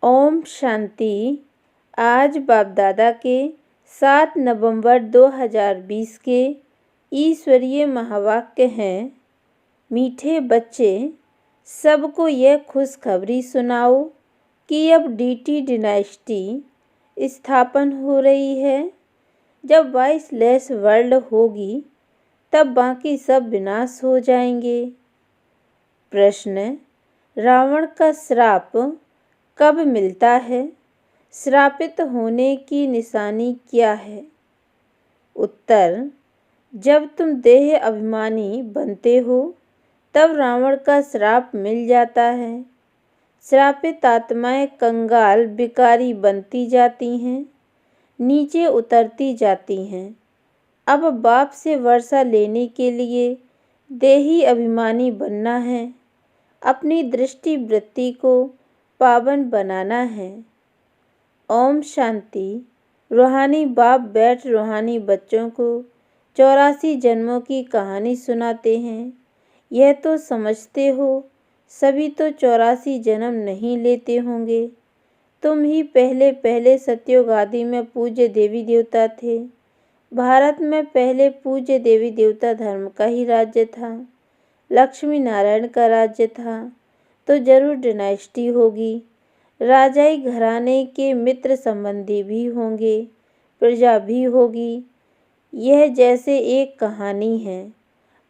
ओम शांति। आज बाप दादा के 7 नवंबर 2020 के ईश्वरीय महावाक्य हैं। मीठे बच्चे, सबको यह खुशखबरी सुनाओ कि अब डीटी डिनाइस्टी स्थापन हो रही है। जब 22 लेस वर्ल्ड होगी तब बाकी सब विनाश हो जाएंगे। प्रश्न: रावण का श्राप कब मिलता है? श्रापित होने की निशानी क्या है? उत्तर: जब तुम देह अभिमानी बनते हो तब रावण का श्राप मिल जाता है। श्रापित आत्माएं कंगाल बिकारी बनती जाती हैं, नीचे उतरती जाती हैं। अब बाप से वर्षा लेने के लिए देही अभिमानी बनना है, अपनी दृष्टि वृत्ति को पावन बनाना है। ओम शांति। रूहानी बाप बैठ रूहानी बच्चों को 84 जन्मों की कहानी सुनाते हैं। यह तो समझते हो सभी तो 84 जन्म नहीं लेते होंगे। तुम ही पहले पहले सतयुग आदि में पूज्य देवी देवता थे। भारत में पहले पूज्य देवी देवता धर्म का ही राज्य था, लक्ष्मी नारायण का राज्य था, तो जरूर डिनाइस्टी होगी। राजाई घराने के मित्र संबंधी भी होंगे, प्रजा भी होगी। यह जैसे एक कहानी है।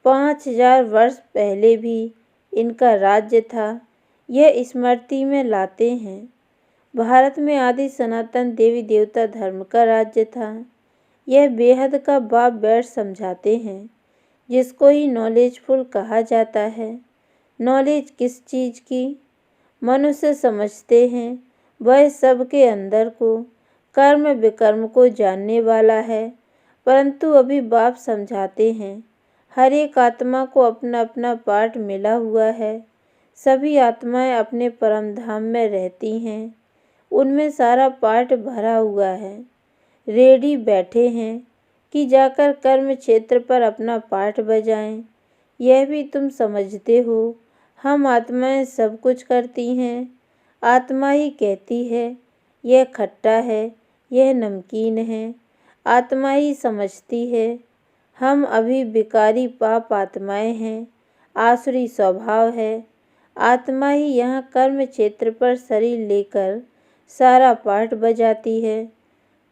5000 वर्ष पहले भी इनका राज्य था, यह स्मृति में लाते हैं। भारत में आदि सनातन देवी देवता धर्म का राज्य था। यह बेहद का बाप बैठ समझाते हैं, जिसको ही नॉलेजफुल कहा जाता है। नॉलेज किस चीज़ की? मनुष्य समझते हैं वह सबके अंदर को, कर्म विकर्म को जानने वाला है, परंतु अभी बाप समझाते हैं हर एक आत्मा को अपना अपना पार्ट मिला हुआ है। सभी आत्माएं अपने परम धाम में रहती हैं, उनमें सारा पार्ट भरा हुआ है। रेडी बैठे हैं कि जाकर कर्म क्षेत्र पर अपना पार्ट बजाएं। यह भी तुम समझते हो हम आत्माएं सब कुछ करती हैं। आत्मा ही कहती है यह खट्टा है, यह नमकीन है। आत्मा ही समझती है हम अभी विकारी पाप आत्माएं हैं, आसुरी स्वभाव है। आत्मा ही यहाँ कर्म क्षेत्र पर शरीर लेकर सारा पाठ बजाती है।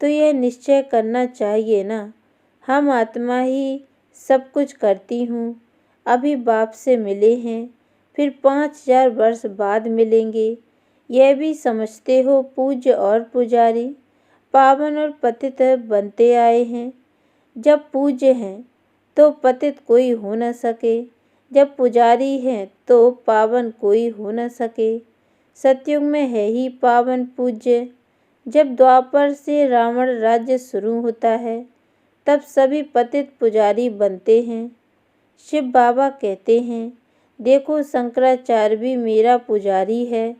तो यह निश्चय करना चाहिए ना, हम आत्मा ही सब कुछ करती हूँ। अभी बाप से मिले हैं, फिर 5000 वर्ष बाद मिलेंगे। यह भी समझते हो पूज्य और पुजारी पावन और पतित बनते आए हैं। जब पूज्य हैं तो पतित कोई हो न सके, जब पुजारी हैं तो पावन कोई हो न सके। सतयुग में है ही पावन पूज्य। जब द्वापर से रावण राज्य शुरू होता है तब सभी पतित पुजारी बनते हैं। शिव बाबा कहते हैं देखो शंकराचार्य भी मेरा पुजारी है,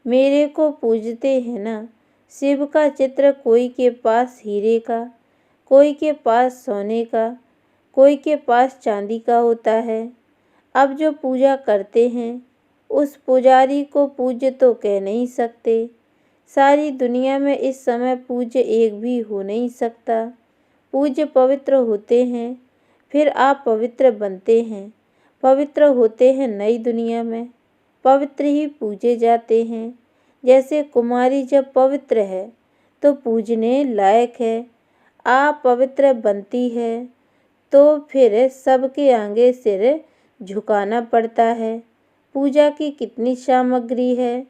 मेरे को पूजते हैं ना। शिव का चित्र कोई के पास हीरे का, कोई के पास सोने का, कोई के पास चांदी का होता है। अब जो पूजा करते हैं उस पुजारी को पूज्य तो कह नहीं सकते। सारी दुनिया में इस समय पूज्य एक भी हो नहीं सकता। पूज्य पवित्र होते हैं, फिर आप पवित्र बनते हैं, पवित्र होते हैं नई दुनिया में, पवित्र ही पूजे जाते हैं। जैसे कुमारी जब पवित्र है तो पूजने लायक है, आप पवित्र बनती है तो फिर सबके आगे सिर झुकाना पड़ता है। पूजा की कितनी सामग्री है।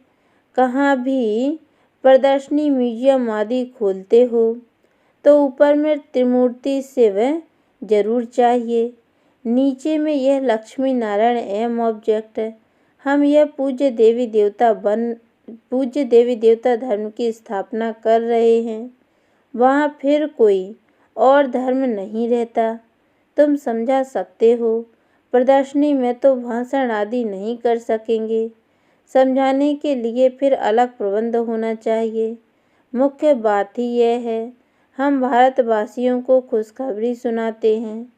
कहाँ भी प्रदर्शनी म्यूजियम आदि खोलते हो तो ऊपर में त्रिमूर्ति शिव जरूर चाहिए, नीचे में यह लक्ष्मी नारायण एम ऑब्जेक्ट है। हम यह पूज्य देवी देवता धर्म की स्थापना कर रहे हैं। वहाँ फिर कोई और धर्म नहीं रहता। तुम समझा सकते हो। प्रदर्शनी में तो भाषण आदि नहीं कर सकेंगे, समझाने के लिए फिर अलग प्रबंध होना चाहिए। मुख्य बात ही यह है हम भारतवासियों को खुशखबरी सुनाते हैं।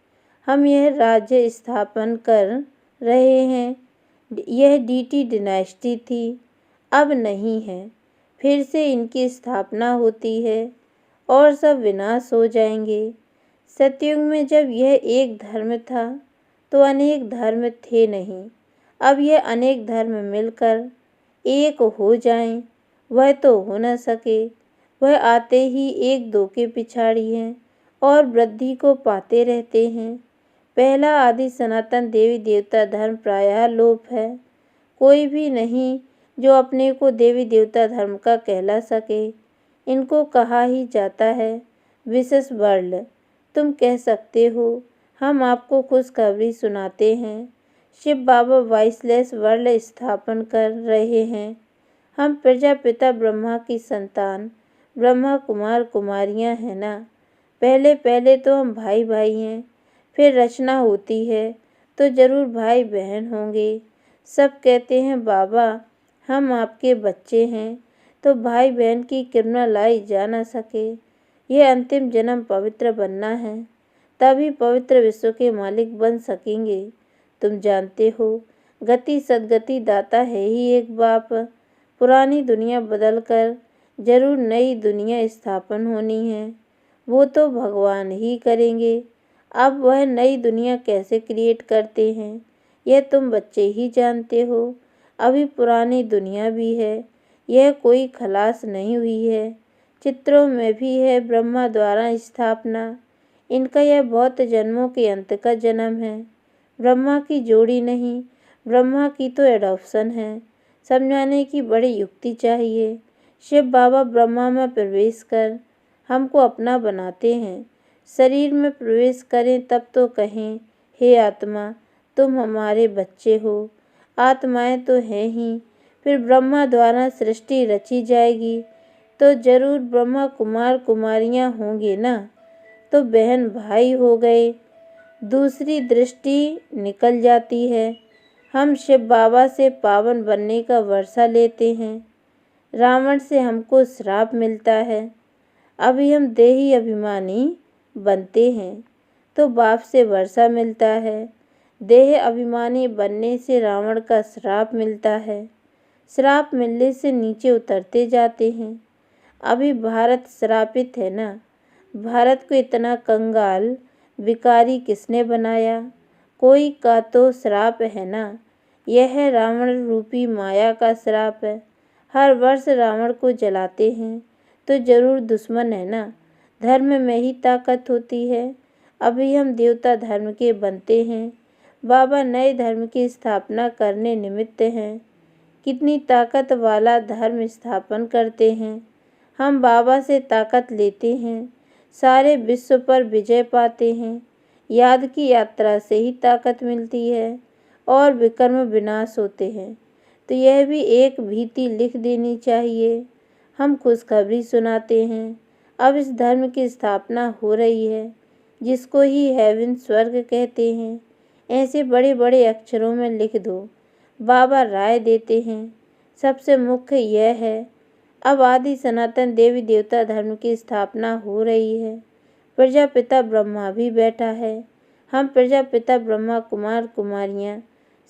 हम यह राज्य स्थापन कर रहे हैं। यह डीटी डिनाइस्टी थी, अब नहीं है। फिर से इनकी स्थापना होती है और सब विनाश हो जाएंगे। सतयुग में जब यह एक धर्म था तो अनेक धर्म थे नहीं। अब यह अनेक धर्म मिलकर एक हो जाएं, वह तो हो न सके। वह आते ही एक दो के पिछाड़ी हैं और वृद्धि को पाते रहते हैं। पहला आदि सनातन देवी देवता धर्म प्रायः लोप है। कोई भी नहीं जो अपने को देवी देवता धर्म का कहला सके। इनको कहा ही जाता है विशेष वर्ल्ड। तुम कह सकते हो हम आपको खुशखबरी सुनाते हैं। शिव बाबा वॉइसलेस वर्ल्ड स्थापन कर रहे हैं। हम प्रजापिता ब्रह्मा की संतान ब्रह्मा कुमार कुमारियां हैं ना। पहले पहले तो हम भाई भाई हैं, फिर रचना होती है तो जरूर भाई बहन होंगे। सब कहते हैं बाबा हम आपके बच्चे हैं, तो भाई बहन की किरणा लाई जा न सके। यह अंतिम जन्म पवित्र बनना है, तभी पवित्र विश्व के मालिक बन सकेंगे। तुम जानते हो गति सदगति दाता है ही एक बाप। पुरानी दुनिया बदलकर जरूर नई दुनिया स्थापन होनी है, वो तो भगवान ही करेंगे। अब वह नई दुनिया कैसे क्रिएट करते हैं यह तुम बच्चे ही जानते हो। अभी पुरानी दुनिया भी है, यह कोई खलास नहीं हुई है। चित्रों में भी है ब्रह्मा द्वारा स्थापना। इनका यह बहुत जन्मों के अंत का जन्म है। ब्रह्मा की जोड़ी नहीं, ब्रह्मा की तो एडॉप्शन है। समझाने की बड़ी युक्ति चाहिए। शिव बाबा ब्रह्मा में प्रवेश कर हमको अपना बनाते हैं। शरीर में प्रवेश करें तब तो कहें हे आत्मा तुम हमारे बच्चे हो। आत्माएं तो हैं ही। फिर ब्रह्मा द्वारा सृष्टि रची जाएगी तो जरूर ब्रह्मा कुमार कुमारियां होंगे ना, तो बहन भाई हो गए। दूसरी दृष्टि निकल जाती है। हम शिव बाबा से पावन बनने का वर्षा लेते हैं। रावण से हमको श्राप मिलता है। अभी हम देही अभिमानी बनते हैं तो बाप से वर्षा मिलता है। देह अभिमानी बनने से रावण का श्राप मिलता है। श्राप मिलने से नीचे उतरते जाते हैं। अभी भारत श्रापित है ना। भारत को इतना कंगाल विकारी किसने बनाया? कोई का तो श्राप है ना। यह रावण रूपी माया का श्राप है। हर वर्ष रावण को जलाते हैं तो जरूर दुश्मन है ना। धर्म में ही ताकत होती है। अभी हम देवता धर्म के बनते हैं। बाबा नए धर्म की स्थापना करने निमित्त हैं। कितनी ताकत वाला धर्म स्थापन करते हैं। हम बाबा से ताकत लेते हैं, सारे विश्व पर विजय पाते हैं। याद की यात्रा से ही ताकत मिलती है और विकर्म विनाश होते हैं। तो यह भी एक भीति लिख देनी चाहिए। हम खुशखबरी सुनाते हैं। अब इस धर्म की स्थापना हो रही है, जिसको ही हेवन स्वर्ग कहते हैं। ऐसे बड़े बड़े अक्षरों में लिख दो। बाबा राय देते हैं। सबसे मुख्य यह है अब आदि सनातन देवी देवता धर्म की स्थापना हो रही है। प्रजापिता ब्रह्मा भी बैठा है। हम प्रजापिता ब्रह्मा कुमार कुमारियां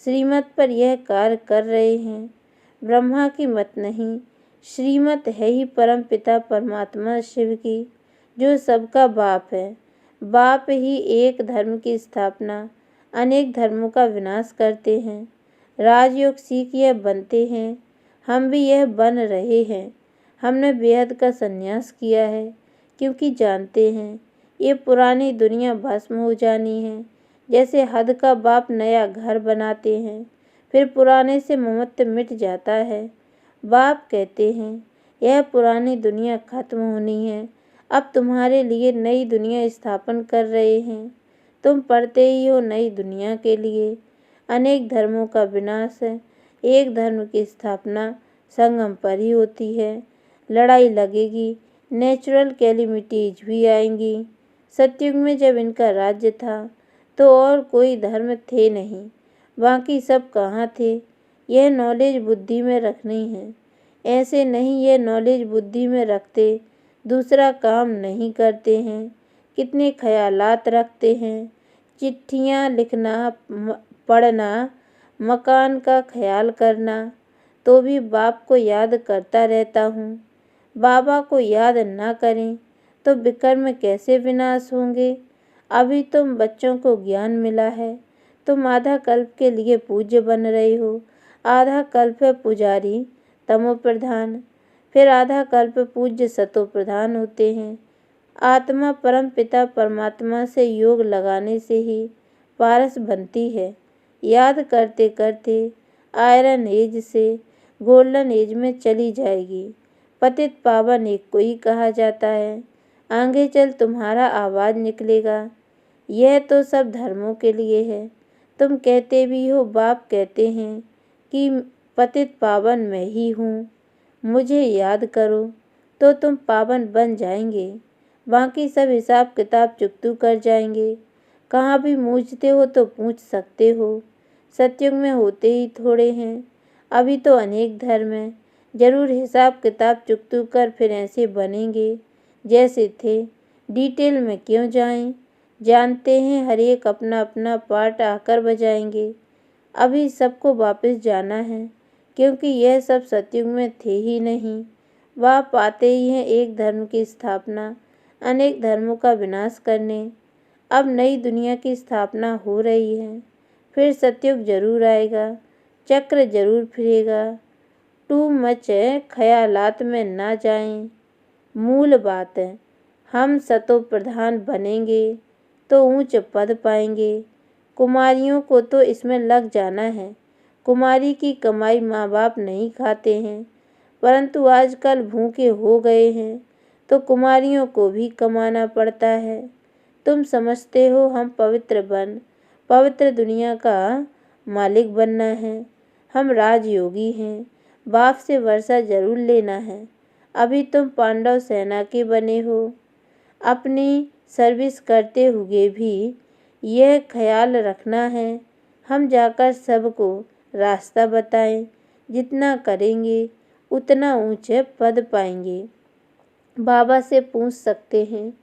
श्रीमत पर यह कार्य कर रहे हैं। ब्रह्मा की मत नहीं, श्रीमत है ही परम पिता परमात्मा शिव की, जो सबका बाप है। बाप ही एक धर्म की स्थापना अनेक धर्मों का विनाश करते हैं। राजयोग सीख यह बनते हैं। हम भी यह बन रहे हैं। हमने बेहद का संन्यास किया है, क्योंकि जानते हैं ये पुरानी दुनिया भस्म हो जानी है। जैसे हद का बाप नया घर बनाते हैं, फिर पुराने से ममत्व मिट जाता है। बाप कहते हैं यह पुरानी दुनिया खत्म होनी है। अब तुम्हारे लिए नई दुनिया स्थापन कर रहे हैं। तुम पढ़ते ही हो नई दुनिया के लिए। अनेक धर्मों का विनाश है, एक धर्म की स्थापना संगम पर ही होती है। लड़ाई लगेगी, नेचुरल कैलिमिटीज भी आएंगी। सतयुग में जब इनका राज्य था तो और कोई धर्म थे नहीं, बाकी सब कहाँ थे। यह नॉलेज बुद्धि में रखनी है। ऐसे नहीं यह नॉलेज बुद्धि में रखते दूसरा काम नहीं करते हैं। कितने ख्यालात रखते हैं। चिट्ठियाँ लिखना, पढ़ना, मकान का ख्याल करना, तो भी बाप को याद करता रहता हूँ। बाबा को याद न करें तो विकर्म कैसे विनाश होंगे। अभी तुम बच्चों को ज्ञान मिला है, तुम आधा कल्प के लिए पूज्य बन रहे हो। आधा कल्प पुजारी तमो प्रधान, फिर आधा कल्प पूज्य सतो प्रधान होते हैं। आत्मा परम पिता परमात्मा से योग लगाने से ही पारस बनती है। याद करते करते आयरन एज से गोल्डन एज में चली जाएगी। पतित पावन एक को ही कहा जाता है। आगे चल तुम्हारा आवाज़ निकलेगा। यह तो सब धर्मों के लिए है। तुम कहते भी हो, बाप कहते हैं कि पतित पावन मैं ही हूँ, मुझे याद करो तो तुम पावन बन जाएंगे। बाकी सब हिसाब किताब चुकतू कर जाएंगे। कहाँ भी पूछते हो तो पूछ सकते हो। सतयुग में होते ही थोड़े हैं, अभी तो अनेक धर्म हैं। जरूर हिसाब किताब चुकतू कर फिर ऐसे बनेंगे जैसे थे। डिटेल में क्यों जाएं, जानते हैं हर एक अपना अपना पार्ट आकर बजाएंगे। अभी सबको वापस जाना है, क्योंकि यह सब सतयुग में थे ही नहीं। वह पाते ही हैं एक धर्म की स्थापना, अनेक धर्मों का विनाश करने। अब नई दुनिया की स्थापना हो रही है, फिर सतयुग जरूर आएगा, चक्र जरूर फिरेगा। टू मच ख्यालात में ना जाएं। मूल बात है, हम सतो प्रधान बनेंगे तो ऊंच पद पाएंगे। कुमारियों को तो इसमें लग जाना है। कुमारी की कमाई माँ बाप नहीं खाते हैं, परंतु आजकल भूखे हो गए हैं तो कुमारियों को भी कमाना पड़ता है। तुम समझते हो हम पवित्र दुनिया का मालिक बनना है। हम राजयोगी हैं, बाप से वर्षा जरूर लेना है। अभी तुम पांडव सेना के बने हो। अपनी सर्विस करते हुए भी यह ख्याल रखना है, हम जाकर सबको रास्ता बताएं। जितना करेंगे उतना ऊंचे पद पाएंगे। बाबा से पूछ सकते हैं,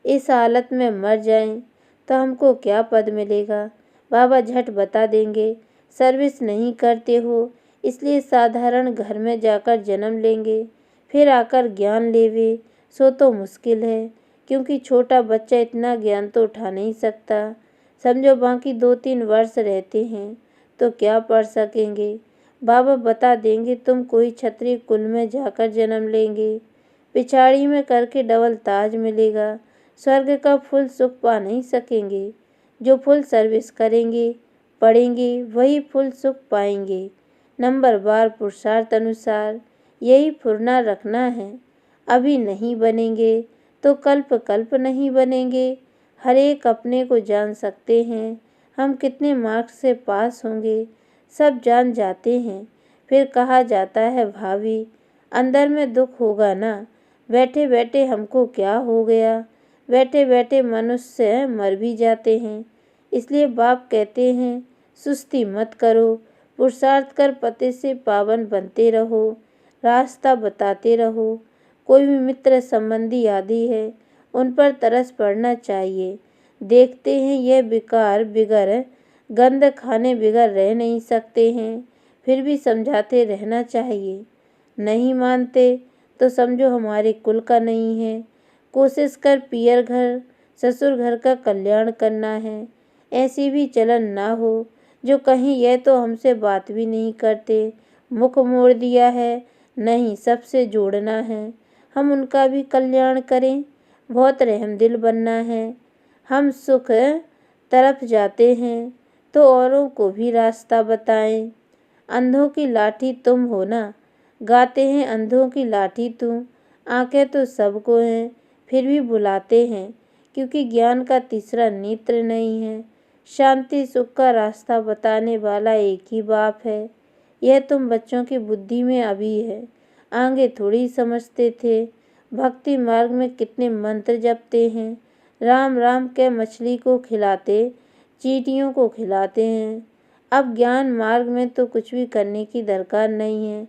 इस हालत में मर जाएं तो हमको क्या पद मिलेगा। बाबा झट बता देंगे, सर्विस नहीं करते हो इसलिए साधारण घर में जाकर जन्म लेंगे, फिर आकर ज्ञान लेवे सो तो मुश्किल है, क्योंकि छोटा बच्चा इतना ज्ञान तो उठा नहीं सकता। समझो बाकी 2-3 वर्ष रहते हैं तो क्या पढ़ सकेंगे। बाबा बता देंगे, तुम कोई क्षत्रिय कुल में जाकर जन्म लेंगे, पिछाड़ी में करके डबल ताज मिलेगा। स्वर्ग का फुल सुख पा नहीं सकेंगे। जो फुल सर्विस करेंगे पढ़ेंगे वही फुल सुख पाएंगे। नंबर बार पुरुषार्थ अनुसार यही फुरना रखना है। अभी नहीं बनेंगे तो कल्प कल्प नहीं बनेंगे। हर एक अपने को जान सकते हैं। हम कितने मार्क्स से पास होंगे सब जान जाते हैं। फिर कहा जाता है भाभी, अंदर में दुख होगा ना। बैठे बैठे हमको क्या हो गया। बैठे बैठे मनुष्य मर भी जाते हैं। इसलिए बाप कहते हैं सुस्ती मत करो, पुरुषार्थ कर पते से पावन बनते रहो, रास्ता बताते रहो। कोई भी मित्र संबंधी आदि है उन पर तरस पड़ना चाहिए। देखते हैं यह विकार बिगर गंध खाने बिगर रह नहीं सकते हैं, फिर भी समझाते रहना चाहिए। नहीं मानते तो समझो हमारे कुल का नहीं है। कोशिश कर पियर घर ससुर घर का कल्याण करना है। ऐसी भी चलन ना हो जो कहीं यह तो हमसे बात भी नहीं करते, मुख मोड़ दिया है। नहीं, सबसे जोड़ना है, हम उनका भी कल्याण करें। बहुत रहमदिल बनना है। हम सुख तरफ जाते हैं तो औरों को भी रास्ता बताएं। अंधों की लाठी तुम हो ना, गाते हैं अंधों की लाठी तुम। आंखें तो सबको हैं फिर भी बुलाते हैं, क्योंकि ज्ञान का तीसरा नेत्र नहीं है। शांति सुख का रास्ता बताने वाला एक ही बाप है। यह तुम बच्चों की बुद्धि में अभी है, आगे थोड़ी समझते थे। भक्ति मार्ग में कितने मंत्र जपते हैं। राम राम के मछली को खिलाते चींटियों को खिलाते हैं। अब ज्ञान मार्ग में तो कुछ भी करने की दरकार नहीं है।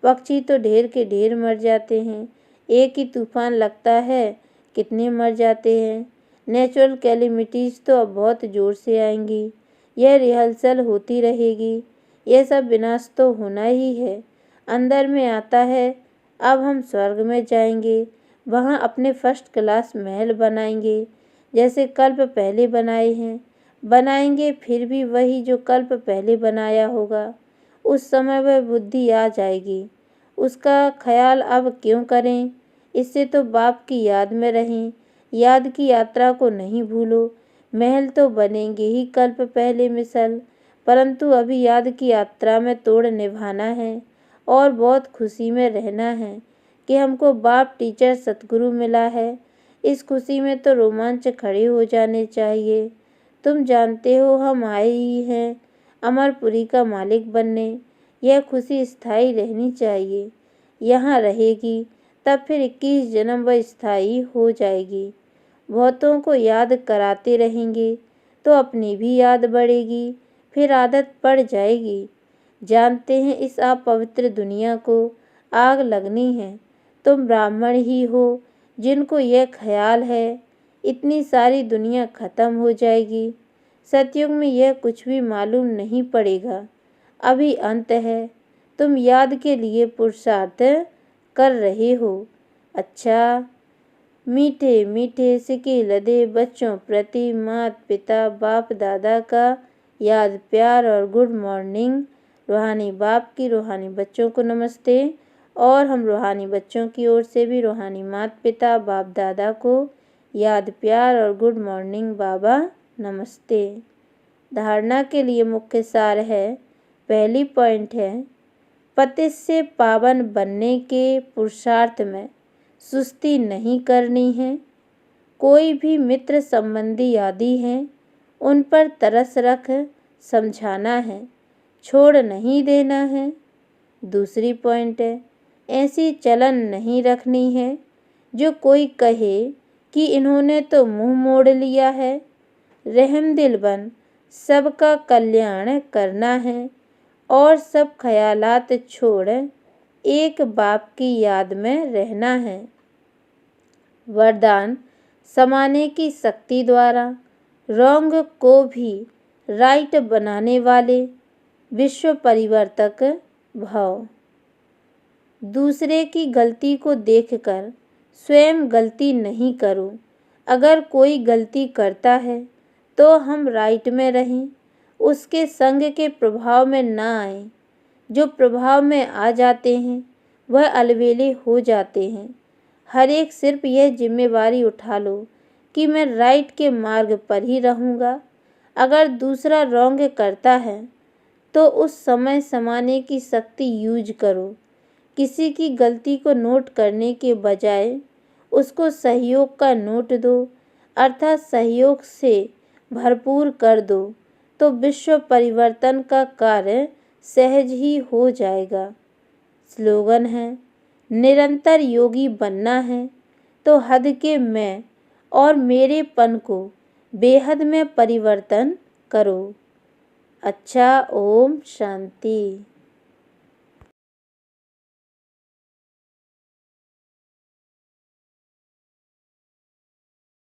पक्षी तो ढेर के ढेर मर जाते हैं, एक ही तूफान लगता है कितने मर जाते हैं। नेचुरल कैलेमिटीज़ तो अब बहुत ज़ोर से आएंगी। यह रिहर्सल होती रहेगी। यह सब विनाश तो होना ही है। अंदर में आता है अब हम स्वर्ग में जाएंगे, वहाँ अपने फर्स्ट क्लास महल बनाएंगे, जैसे कल्प पहले बनाए हैं। बनाएंगे फिर भी वही जो कल्प पहले बनाया होगा। उस समय वह बुद्धि आ जाएगी। उसका ख्याल अब क्यों करें? इससे तो बाप की याद में रहें। याद की यात्रा को नहीं भूलो। महल तो बनेंगे ही कल्प पहले मिसल, परंतु अभी याद की यात्रा में तोड़ निभाना है और बहुत खुशी में रहना है कि हमको बाप टीचर सतगुरु मिला है। इस खुशी में तो रोमांच खड़े हो जाने चाहिए। तुम जानते हो हम आए ही हैं अमरपुरी का मालिक बनने। यह खुशी स्थायी रहनी चाहिए। यहाँ रहेगी तब फिर 21 जन्म वह स्थायी हो जाएगी। बहुतों को याद कराते रहेंगे तो अपनी भी याद बढ़ेगी, फिर आदत पड़ जाएगी। जानते हैं इस अपवित्र दुनिया को आग लगनी है। तुम ब्राह्मण ही हो जिनको यह ख्याल है इतनी सारी दुनिया खत्म हो जाएगी। सतयुग में यह कुछ भी मालूम नहीं पड़ेगा। अभी अंत है। तुम याद के लिए पुरुषार्थ कर रहे हो। अच्छा, मीठे मीठे सिके लदे बच्चों प्रति माता पिता बाप दादा का याद प्यार और गुड मॉर्निंग। रूहानी बाप की रूहानी बच्चों को नमस्ते, और हम रूहानी बच्चों की ओर से भी रूहानी माता पिता बाप दादा को याद प्यार और गुड मॉर्निंग बाबा नमस्ते। धारणा के लिए मुख्य सार है। पहली पॉइंट है, पतित से पावन बनने के पुरुषार्थ में सुस्ती नहीं करनी है। कोई भी मित्र संबंधी आदि हैं उन पर तरस रख समझाना है, छोड़ नहीं देना है। दूसरी पॉइंट है, ऐसी चलन नहीं रखनी है जो कोई कहे कि इन्होंने तो मुंह मोड़ लिया है। रहमदिल बन सबका कल्याण करना है और सब ख्यालात छोड़ एक बाप की याद में रहना है। वरदान समाने की शक्ति द्वारा रॉन्ग को भी राइट बनाने वाले विश्व परिवर्तक भव। दूसरे की गलती को देखकर स्वयं गलती नहीं करो। अगर कोई गलती करता है तो हम राइट में रहें, उसके संग के प्रभाव में ना आए। जो प्रभाव में आ जाते हैं वह अलबेले हो जाते हैं। हर एक सिर्फ यह जिम्मेवारी उठा लो कि मैं राइट के मार्ग पर ही रहूँगा। अगर दूसरा रॉन्ग करता है तो उस समय समाने की शक्ति यूज करो। किसी की गलती को नोट करने के बजाय उसको सहयोग का नोट दो, अर्थात सहयोग से भरपूर कर दो, तो विश्व परिवर्तन का कार्य सहज ही हो जाएगा। स्लोगन है, निरंतर योगी बनना है तो हद के मैं और मेरेपन को बेहद में परिवर्तन करो। अच्छा, ओम शांति।